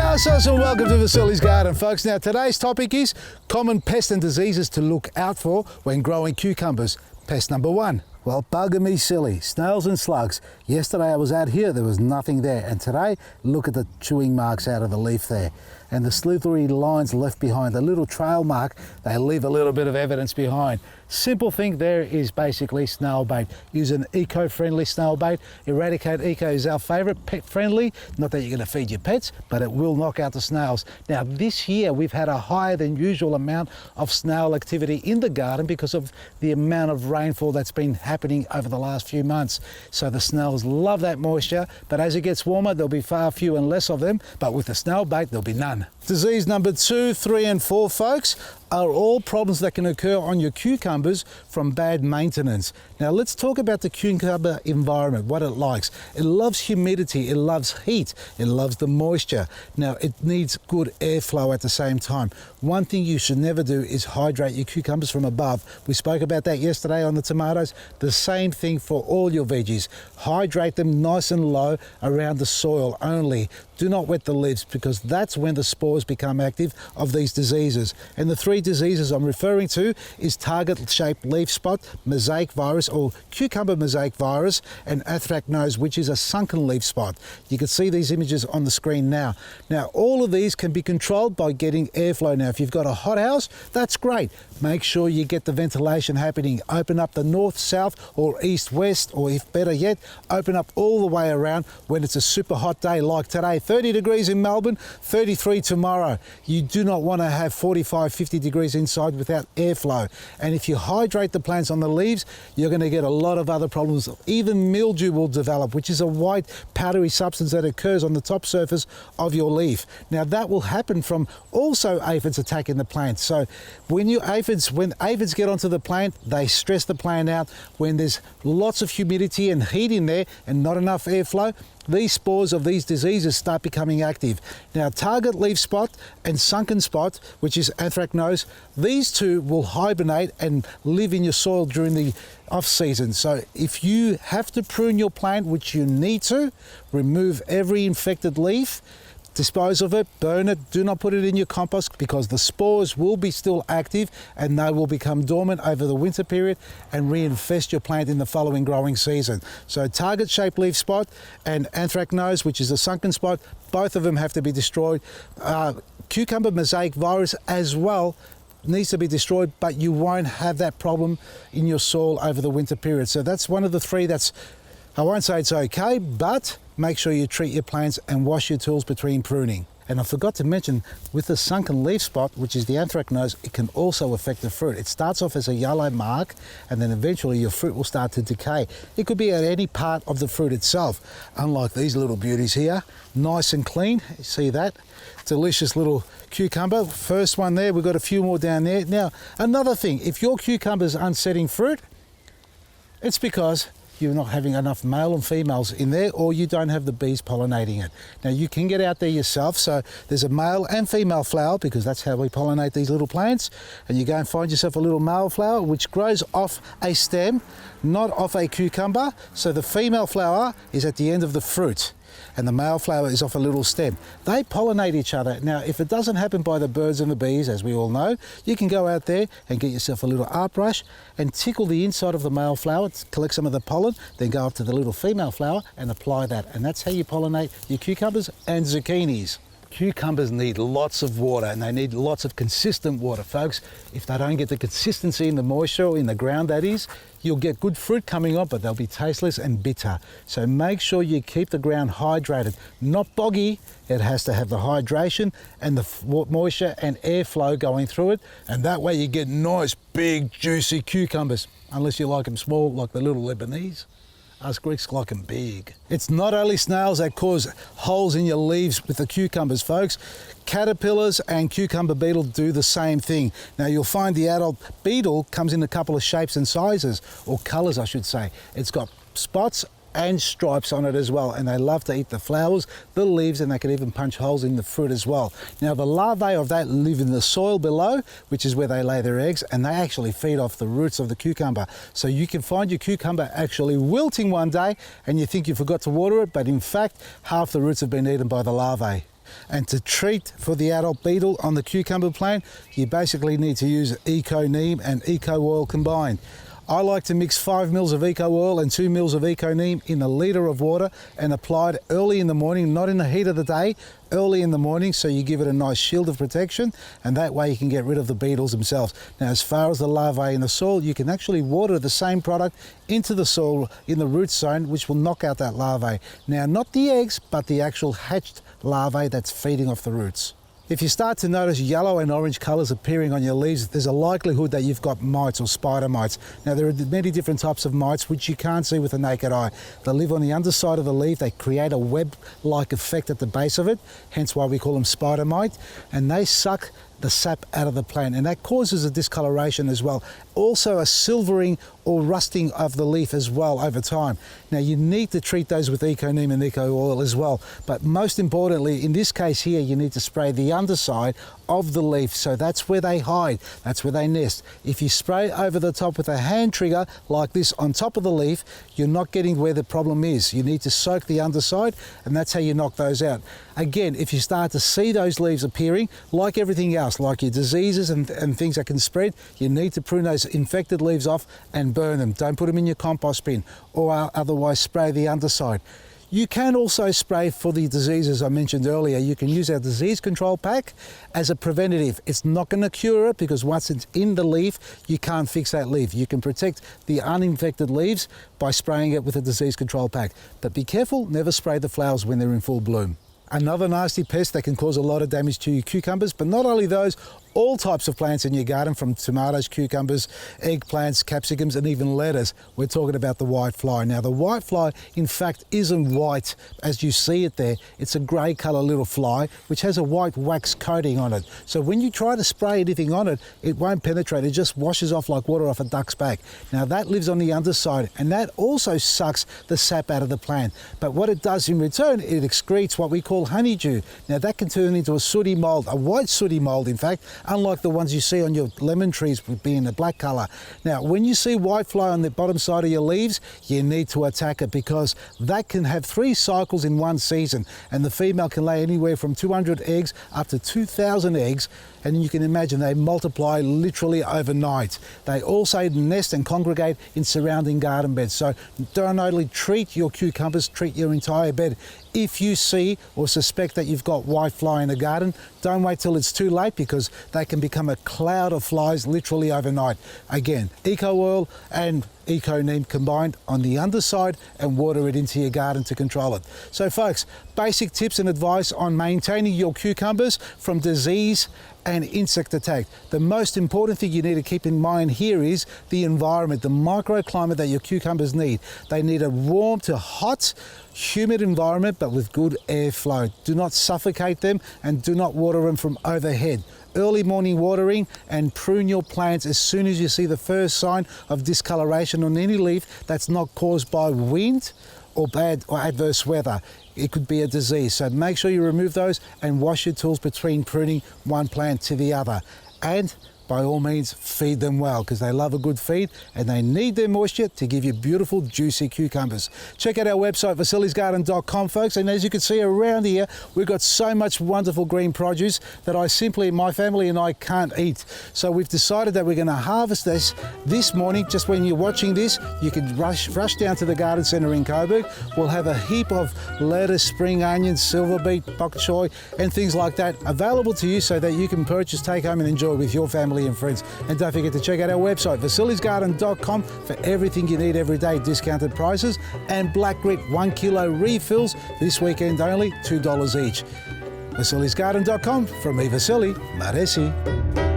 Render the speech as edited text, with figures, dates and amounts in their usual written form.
Yassos and welcome to Vasily's Garden, folks. Now today's topic is common pests and diseases to look out for when growing cucumbers. Pest number one, well, bugger me silly, snails and slugs. Yesterday I was out here, there was nothing there, and today look at the chewing marks out of the leaf there and the slithery lines left behind, the little trail mark, they leave a little bit of evidence behind. Simple thing there is basically snail bait. Use an eco-friendly snail bait. Eradicate Eco is our favourite, pet friendly. Not that you're going to feed your pets, but it will knock out the snails. Now this year we've had a higher than usual amount of snail activity in the garden because of the amount of rainfall that's been happening over the last few months. So the snails love that moisture, but as it gets warmer there'll be far fewer and less of them, but with the snail bait there'll be none. Disease number 2, 3 and 4, folks, are all problems that can occur on your cucumbers from bad maintenance. Now let's talk about the cucumber environment, what it likes. It loves humidity, it loves heat, it loves the moisture. Now it needs good airflow at the same time. One thing you should never do is hydrate your cucumbers from above. We spoke about that yesterday on the tomatoes. The same thing for all your veggies. Hydrate them nice and low around the soil only. Do not wet the leaves because that's when the spores become active of these diseases. And the 3 diseases I'm referring to is target-shaped leaf spot, mosaic virus or cucumber mosaic virus, and anthracnose, which is a sunken leaf spot. You can see these images on the screen now. Now all of these can be controlled by getting airflow. Now if you've got a hothouse, that's great. Make sure you get the ventilation happening. Open up the north, south or east, west, or if better yet, open up all the way around when it's a super hot day like today. 30 degrees in Melbourne, 33 tomorrow. You do not want to have 45, 50 degrees inside without airflow. And if you hydrate the plants on the leaves, you're going to get a lot of other problems. Even mildew will develop, which is a white powdery substance that occurs on the top surface of your leaf. Now that will happen from also aphids attacking the plant. So when aphids get onto the plant, they stress the plant out. When there's lots of humidity and heat in there and not enough airflow, these spores of these diseases start becoming active. Now target leaf spot and sunken spot, which is anthracnose, these two will hibernate and live in your soil during the off season. So if you have to prune your plant, which you need to, remove every infected leaf, dispose of it, burn it, do not put it in your compost because the spores will be still active and they will become dormant over the winter period and reinfest your plant in the following growing season. So target shaped leaf spot and anthracnose, which is a sunken spot, both of them have to be destroyed. Cucumber mosaic virus as well needs to be destroyed, but you won't have that problem in your soil over the winter period. So that's one of the 3 that's, I won't say it's okay, but make sure you treat your plants and wash your tools between pruning. And I forgot to mention, with the sunken leaf spot, which is the anthracnose, it can also affect the fruit. It starts off as a yellow mark and then eventually your fruit will start to decay. It could be at any part of the fruit itself, unlike these little beauties here, nice and clean. You see that? Delicious little cucumber. First one there, we've got a few more down there. Now, another thing, if your cucumber's unsetting fruit, it's because you're not having enough male and females in there, or you don't have the bees pollinating it. Now you can get out there yourself, so there's a male and female flower because that's how we pollinate these little plants, and you go and find yourself a little male flower which grows off a stem, not off a cucumber. So the female flower is at the end of the fruit and the male flower is off a little stem. They pollinate each other. Now if it doesn't happen by the birds and the bees, as we all know, you can go out there and get yourself a little art brush and tickle the inside of the male flower, collect some of the pollen, then go up to the little female flower and apply that, and that's how you pollinate your cucumbers and zucchinis. Cucumbers need lots of water and they need lots of consistent water, folks. If they don't get the consistency in the moisture, in the ground that is, you'll get good fruit coming on, but they'll be tasteless and bitter. So make sure you keep the ground hydrated, not boggy. It has to have the hydration and the moisture and airflow going through it, and that way you get nice, big, juicy cucumbers, unless you like them small, like the little Lebanese. Us Greeks like them big. It's not only snails that cause holes in your leaves with the cucumbers, folks. Caterpillars and cucumber beetle do the same thing. Now you'll find the adult beetle comes in a couple of shapes and sizes, or colours I should say. It's got spots and stripes on it as well, and they love to eat the flowers, the leaves, and they can even punch holes in the fruit as well. Now the larvae of that live in the soil below, which is where they lay their eggs, and they actually feed off the roots of the cucumber. So you can find your cucumber actually wilting one day and you think you forgot to water it, but in fact half the roots have been eaten by the larvae. And to treat for the adult beetle on the cucumber plant, you basically need to use Eco Neem and Eco Oil combined. I like to mix 5 mils of Eco Oil and 2 mils of Eco Neem in a litre of water and apply it early in the morning, not in the heat of the day, early in the morning, so you give it a nice shield of protection, and that way you can get rid of the beetles themselves. Now, as far as the larvae in the soil, you can actually water the same product into the soil in the root zone, which will knock out that larvae. Now, not the eggs, but the actual hatched larvae that's feeding off the roots. If you start to notice yellow and orange colours appearing on your leaves, there's a likelihood that you've got mites or spider mites. Now, there are many different types of mites which you can't see with the naked eye. They live on the underside of the leaf, they create a web-like effect at the base of it, hence why we call them spider mite, and they suck the sap out of the plant, and that causes a discoloration as well. Also a silvering or rusting of the leaf as well over time. Now, you need to treat those with Eco Neem and Eco Oil as well, but most importantly in this case here, you need to spray the underside of the leaf, so that's where they hide, that's where they nest. If you spray over the top with a hand trigger like this on top of the leaf, you're not getting where the problem is. You need to soak the underside, and that's how you knock those out. Again, if you start to see those leaves appearing, like everything else, like your diseases and things that can spread, you need to prune those infected leaves off and burn them. Don't put them in your compost bin, or otherwise spray the underside. You can also spray for the diseases I mentioned earlier. You can use our disease control pack as a preventative. It's not going to cure it, because once it's in the leaf, you can't fix that leaf. You can protect the uninfected leaves by spraying it with a disease control pack. But be careful, never spray the flowers when they're in full bloom. Another nasty pest that can cause a lot of damage to your cucumbers, but not only those, all types of plants in your garden, from tomatoes, cucumbers, eggplants, capsicums, and even lettuce. We're talking about the white fly. Now, the white fly, in fact, isn't white as you see it there. It's a grey colour little fly which has a white wax coating on it. So when you try to spray anything on it, it won't penetrate. It just washes off like water off a duck's back. Now, that lives on the underside, and that also sucks the sap out of the plant. But what it does in return, it excretes what we call honeydew. Now, that can turn into a sooty mould, a white sooty mould, in fact, unlike the ones you see on your lemon trees being a black colour. Now, when you see whitefly on the bottom side of your leaves, you need to attack it, because that can have 3 cycles in one season, and the female can lay anywhere from 200 eggs up to 2,000 eggs, and you can imagine they multiply literally overnight. They also nest and congregate in surrounding garden beds. So don't only treat your cucumbers, treat your entire bed. If you see or suspect that you've got whitefly in the garden, don't wait till it's too late, because they can become a cloud of flies literally overnight. Again, Eco Oil and Eco Neem combined on the underside, and water it into your garden to control it. So folks, basic tips and advice on maintaining your cucumbers from disease and insect attack. The most important thing you need to keep in mind here is the environment, the microclimate that your cucumbers need. They need a warm to hot, humid environment, but with good airflow. Do not suffocate them, and do not water them from overhead. Early morning watering, and prune your plants as soon as you see the first sign of discoloration on any leaf that's not caused by wind or bad or adverse weather. It could be a disease. So make sure you remove those and wash your tools between pruning one plant to the other. And by all means, feed them well, because they love a good feed, and they need their moisture to give you beautiful, juicy cucumbers. Check out our website, vasilisgarden.com, folks, and as you can see around here, we've got so much wonderful green produce that my family and I can't eat. So we've decided that we're going to harvest this morning. Just when you're watching this, you can rush down to the garden centre in Coburg. We'll have a heap of lettuce, spring onions, silver beet, bok choy, and things like that available to you, so that you can purchase, take home and enjoy with your family and friends. And don't forget to check out our website, vasilisgarden.com, for everything you need every day, discounted prices, and black grit 1 kilo refills this weekend only $2 each. vasilisgarden.com, from me, Vasili, Maresi.